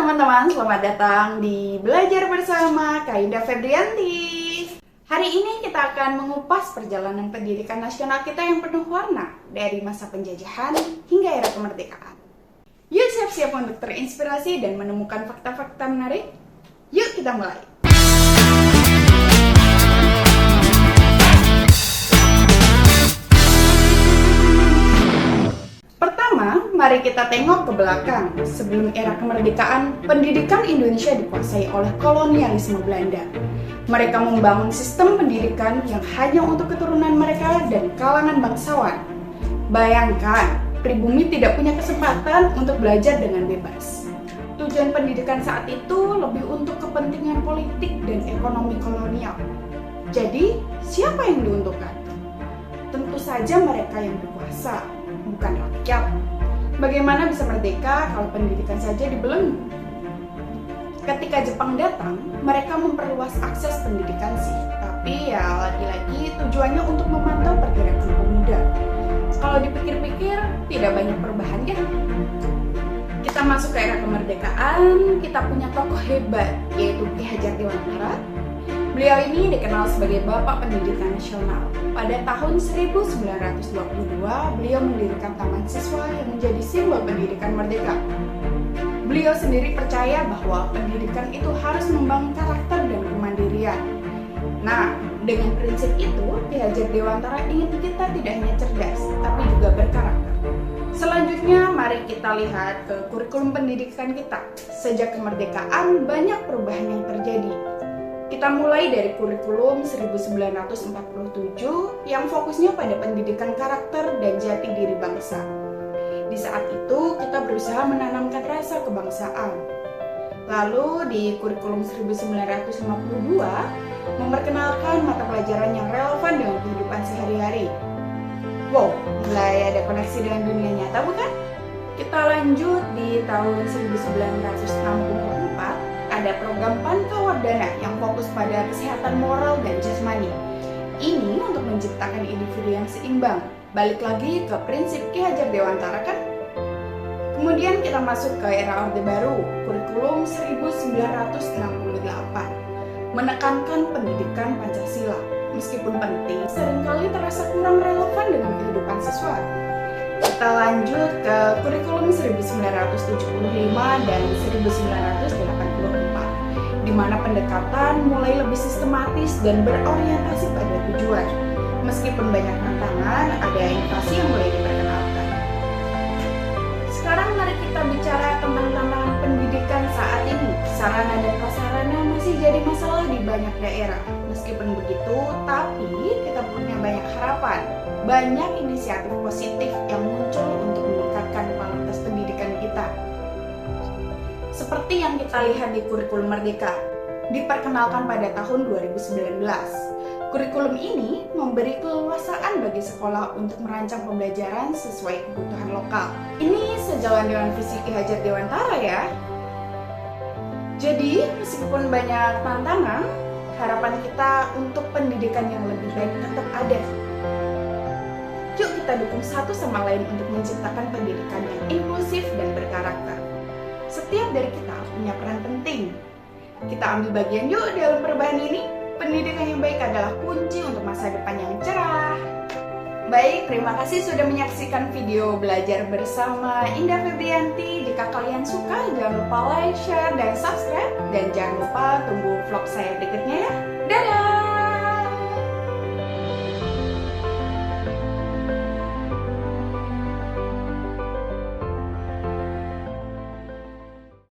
teman-teman, selamat datang di Belajar Bersama Kak Indah Febrianti. Hari ini kita akan mengupas perjalanan pendidikan nasional kita yang penuh warna dari masa penjajahan hingga era kemerdekaan. Yuk siap-siap untuk terinspirasi dan menemukan fakta-fakta menarik. Yuk kita mulai. Mari kita tengok ke belakang. Sebelum era kemerdekaan, pendidikan Indonesia dikuasai oleh kolonialisme Belanda. Mereka membangun sistem pendidikan yang hanya untuk keturunan mereka dan kalangan bangsawan. Bayangkan, pribumi tidak punya kesempatan untuk belajar dengan bebas. Tujuan pendidikan saat itu lebih untuk kepentingan politik dan ekonomi kolonial. Jadi, siapa yang diuntungkan? Tentu saja mereka yang berkuasa, bukan rakyat. Bagaimana bisa merdeka kalau pendidikan saja dibelenggu? Ketika Jepang datang, mereka memperluas akses pendidikan sih. Tapi ya lagi-lagi tujuannya untuk memantau pergerakan pemuda. Kalau dipikir-pikir, tidak banyak perubahan kan? Kita masuk ke era kemerdekaan, kita punya tokoh hebat, yaitu Ki Hajar Dewantara. Beliau ini dikenal sebagai Bapak Pendidikan Nasional. Pada tahun 1922, beliau mendirikan Taman Siswa yang menjadi simbol pendidikan merdeka. Beliau sendiri percaya bahwa pendidikan itu harus membangun karakter dan kemandirian. Nah, dengan prinsip itu, Ki Hajar Dewantara ingin kita tidak hanya cerdas, tapi juga berkarakter. Selanjutnya, mari kita lihat ke kurikulum pendidikan kita. Sejak kemerdekaan, banyak perubahan yang terjadi. Kita mulai dari kurikulum 1947 yang fokusnya pada pendidikan karakter dan jati diri bangsa. Di saat itu kita berusaha menanamkan rasa kebangsaan. Lalu di kurikulum 1952 memperkenalkan mata pelajaran yang relevan dengan kehidupan sehari-hari. Wow, mulai ada koneksi dengan dunia nyata bukan? Kita lanjut di tahun 1964. Ada program Pancawardana yang fokus pada kesehatan moral dan jasmani. Ini untuk menciptakan individu yang seimbang. Balik lagi ke prinsip Ki Hajar Dewantara kan? Kemudian kita masuk ke era Orde Baru, kurikulum 1968. Menekankan pendidikan Pancasila. Meskipun penting, seringkali terasa kurang relevan dengan kehidupan siswa. Kita lanjut ke kurikulum 1975 dan 1984, di mana pendekatan mulai lebih sistematis dan berorientasi pada tujuan. Meskipun banyak tantangan, ada inovasi yang mulai diperkenalkan. Sekarang mari kita bicara tentang tantangan pendidikan saat ini. Sarana dan prasarana masih jadi masalah di banyak daerah. Meskipun begitu, tapi kita punya banyak harapan. Banyak inisiatif positif yang muncul untuk meningkatkan kualitas pendidikan kita. Seperti yang kita lihat di kurikulum Merdeka, diperkenalkan pada tahun 2019. Kurikulum ini memberi keleluasaan bagi sekolah untuk merancang pembelajaran sesuai kebutuhan lokal. Ini sejalan dengan visi Ki Hajar Dewantara ya. Jadi, meskipun banyak tantangan, harapan kita untuk pendidikan yang lebih baik tetap ada. Yuk kita dukung satu sama lain untuk menciptakan pendidikan yang inklusif dan berkarakter. Setiap dari kita punya peran penting. Kita ambil bagian yuk dalam perubahan ini. Pendidikan yang baik adalah kunci untuk masa depan yang cerah. Baik, terima kasih sudah menyaksikan video Belajar Bersama Indah Febrianti. Jika kalian suka, jangan lupa like, share, dan subscribe. Dan jangan lupa tunggu vlog saya berikutnya ya.